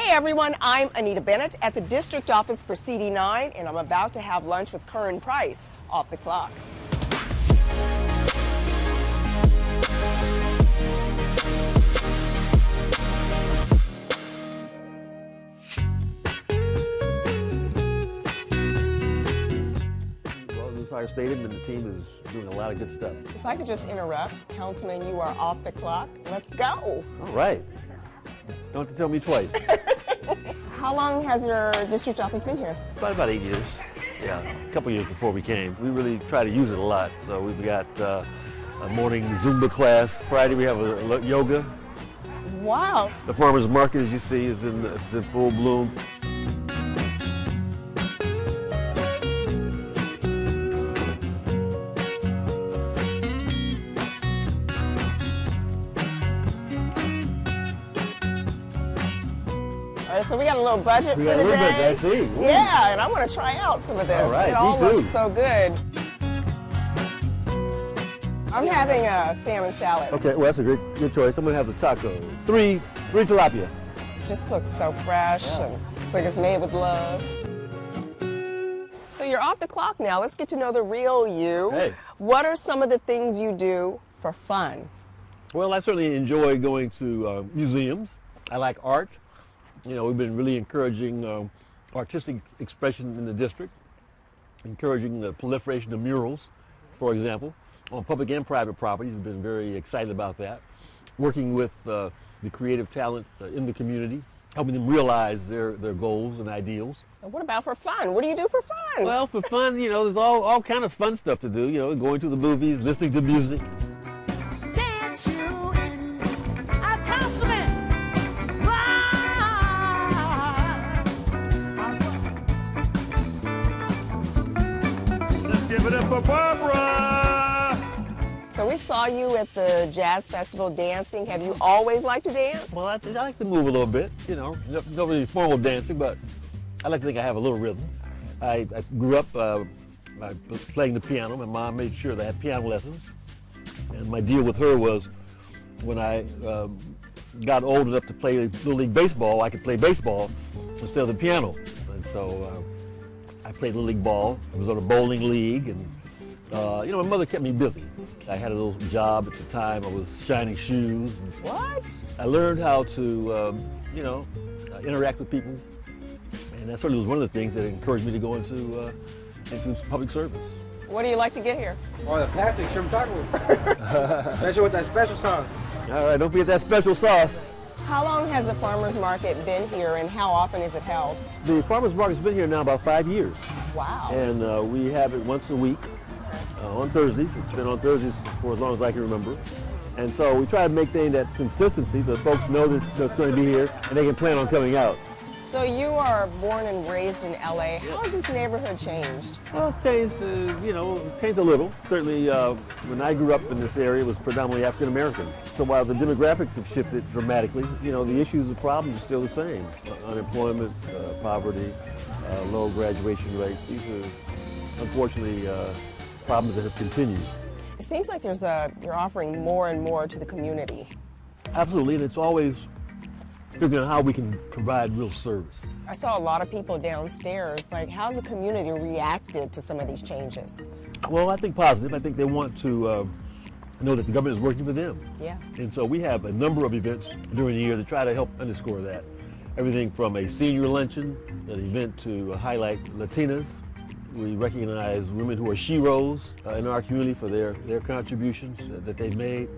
Hey everyone, I'm Anita Bryant at the district office for CD9, and I'm about to have lunch with Curren Price. Off the clock. Well, this is our stadium, and the team is doing a lot of good stuff. If I could just interrupt, Councilman, you are off the clock. Let's go. All right. Don't have to tell me twice. How long has your district office been here? About 8 years. Yeah, a couple years before we came. We really try to use it a lot. So we've got a morning Zumba class. Friday we have a yoga. Wow. The farmers market, as you see, is in full bloom. So we got a little budget for the day. I see. Yeah, and I want to try out some of this. All right, it all me too. looks so good. I'm having a salmon salad. Okay, well that's a good choice. I'm gonna have the tacos. Three tilapia. Just looks so fresh, and it's like it's made with love. So you're off the clock now. Let's get to know the real you. Hey. What are some of the things you do for fun? Well, I certainly enjoy going to museums. I like art. You know, we've been really encouraging artistic expression in the district, encouraging the proliferation of murals, for example, on public and private properties. We've been very excited about that. Working with the creative talent in the community, helping them realize their goals and ideals. And what about for fun? What do you do for fun? Well, for fun, you know, there's all kind of fun stuff to do. You know, going to the movies, listening to music. Give it up for Barbara! So we saw you at the Jazz Festival dancing. Have you always liked to dance? Well, I like to move a little bit, you know, no really formal dancing, but I like to think I have a little rhythm. I grew up playing the piano. My mom made sure that I had piano lessons. And my deal with her was when I got old enough to play Little League Baseball, I could play baseball instead of the piano. And so I played Little League ball. I was on a bowling league, and you know, my mother kept me busy. I had a little job at the time. I was shining shoes. What? I learned how to, you know, interact with people, and that certainly was one of the things that encouraged me to go into public service. What do you like to get here? Oh, the classic shrimp tacos. Especially with that special sauce. All right, don't forget that special sauce. How long has the farmers market been here, and how often is it held? The farmers market's been here now about 5 years. Wow. And we have it once a week on Thursdays. It's been on Thursdays for as long as I can remember. And so we try to maintain that consistency so folks know that's going to be here and they can plan on coming out. So you are born and raised in LA. How has this neighborhood changed? Well, it's changed, you know, changed a little. Certainly, when I grew up in this area, it was predominantly African American. So while the demographics have shifted dramatically, you know, the issues and problems are still the same. Unemployment, poverty, low graduation rates. These are, unfortunately, problems that have continued. It seems like you're offering more and more to the community. Absolutely, and it's always figuring out how we can provide real service. I saw a lot of people downstairs. Like, how's the community reacted to some of these changes? Well, I think positive. I think they want to know that the government is working for them. Yeah. And so we have a number of events during the year to try to help underscore that. Everything from a senior luncheon, an event to highlight Latinas. We recognize women who are sheroes in our community for their contributions that they've made.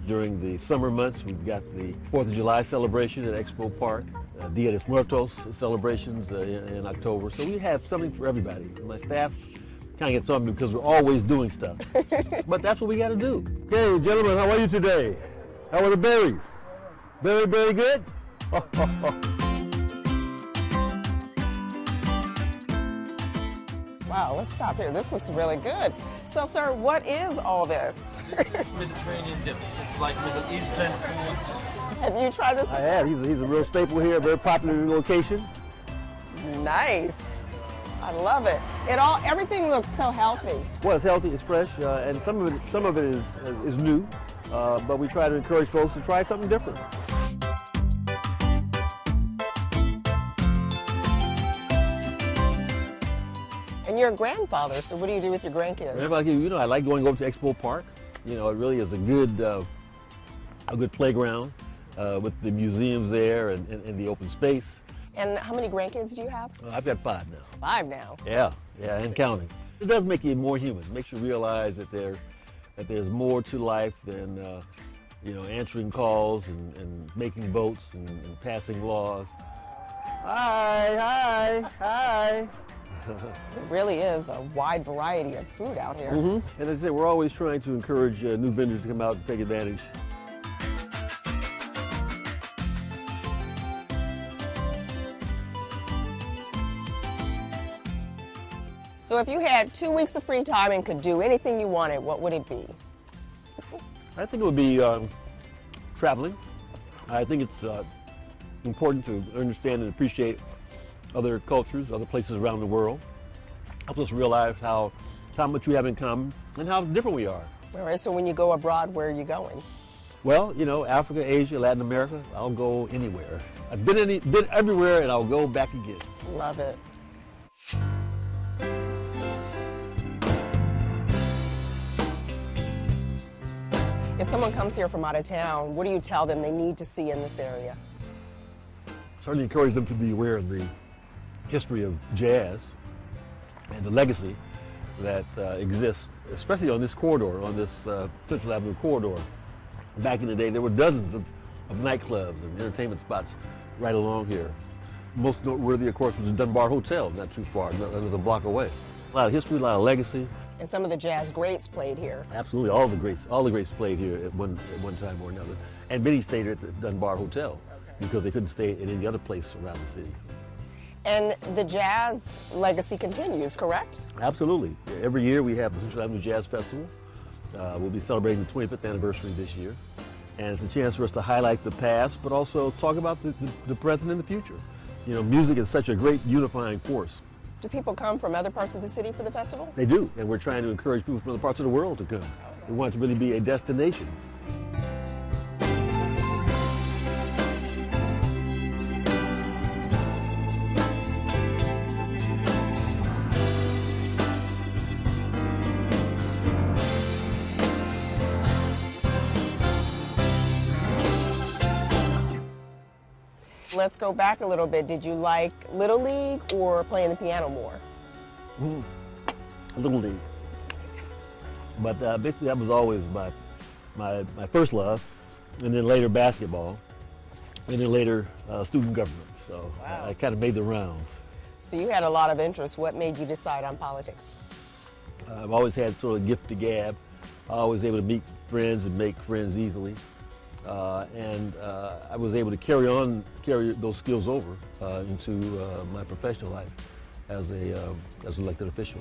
During the summer months, we've got the 4th of July celebration at Expo Park, Dia de Muertos celebrations in October. So we have something for everybody. My staff kind of gets on me because we're always doing stuff. But that's what we got to do. Okay, gentlemen, how are you today? How are the berries? Very, very good? Wow, let's stop here. This looks really good. So, sir, what is all this? Mediterranean dips. It's like Middle Eastern food. Have you tried this? I have. He's a real staple here, a very popular location. Nice. I love it. Everything looks so healthy. Well, it's healthy, it's fresh, and some of it is new, but we try to encourage folks to try something different. And you're a grandfather, so what do you do with your grandkids? I like going over to Expo Park. It really is a good playground with the museums there and the open space. And how many grandkids do you have? I've got 5 now. 5 now. Yeah, and counting. It does make you more human. It makes you realize that there's more to life than answering calls and making boats and passing laws. Hi. It really is a wide variety of food out here. Mm-hmm. And as I say, we're always trying to encourage new vendors to come out and take advantage. So if you had 2 weeks of free time and could do anything you wanted, what would it be? I think it would be traveling. I think it's important to understand and appreciate other cultures, other places around the world. Helps us realize how much we have in common and how different we are. All right, so when you go abroad, where are you going? Well, Africa, Asia, Latin America, I'll go anywhere. I've been everywhere and I'll go back again. Love it. If someone comes here from out of town, what do you tell them they need to see in this area? Certainly encourage them to be aware of the history of jazz and the legacy that exists, especially on this corridor, on this Central Avenue corridor. Back in the day, there were dozens of nightclubs and entertainment spots right along here. Most noteworthy, of course, was the Dunbar Hotel, not too far, it was a block away. A lot of history, a lot of legacy. And some of the jazz greats played here. Absolutely, all the greats played here at one time or another. And many stayed at the Dunbar Hotel because they couldn't stay at any other place around the city. And the jazz legacy continues, correct? Absolutely. Every year we have the Central Avenue Jazz Festival. We'll be celebrating the 25th anniversary this year. And it's a chance for us to highlight the past, but also talk about the present and the future. Music is such a great unifying force. Do people come from other parts of the city for the festival? They do, and we're trying to encourage people from other parts of the world to come. We want it to really be a destination. Let's go back a little bit. Did you like Little League or playing the piano more? Little League. But basically that was always my first love, and then later basketball, and then later student government. So wow. I kind of made the rounds. So you had a lot of interest. What made you decide on politics? I've always had sort of gift to gab. I was able to meet friends and make friends easily. I was able to carry those skills over into my professional life as an elected official.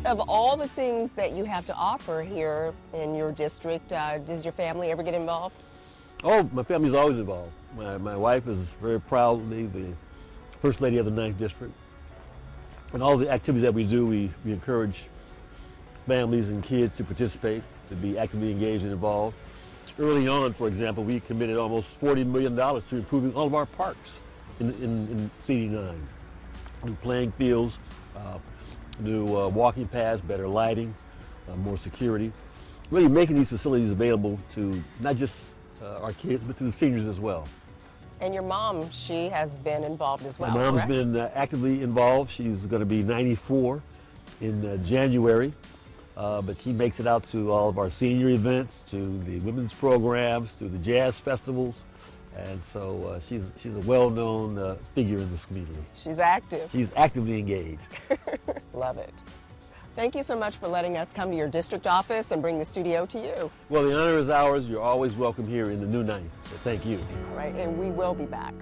Of all the things that you have to offer here in your district, does your family ever get involved? Oh, my family's always involved. My wife is very proudly the First Lady of the 9th District. And all the activities that we do, we encourage families and kids to participate, to be actively engaged and involved. Early on, for example, we committed almost $40 million to improving all of our parks in CD9. New playing fields, new walking paths, better lighting, more security. Really making these facilities available to not just our kids, but to the seniors as well. And your mom, she has been involved as well, My mom's correct? been actively involved. She's going to be 94 in January, but she makes it out to all of our senior events, to the women's programs, to the jazz festivals. And so she's a well-known figure in this community. She's active. She's actively engaged. Love it. Thank you so much for letting us come to your district office and bring the studio to you. Well, the honor is ours. You're always welcome here in the new 9th, so thank you. All right, and we will be back.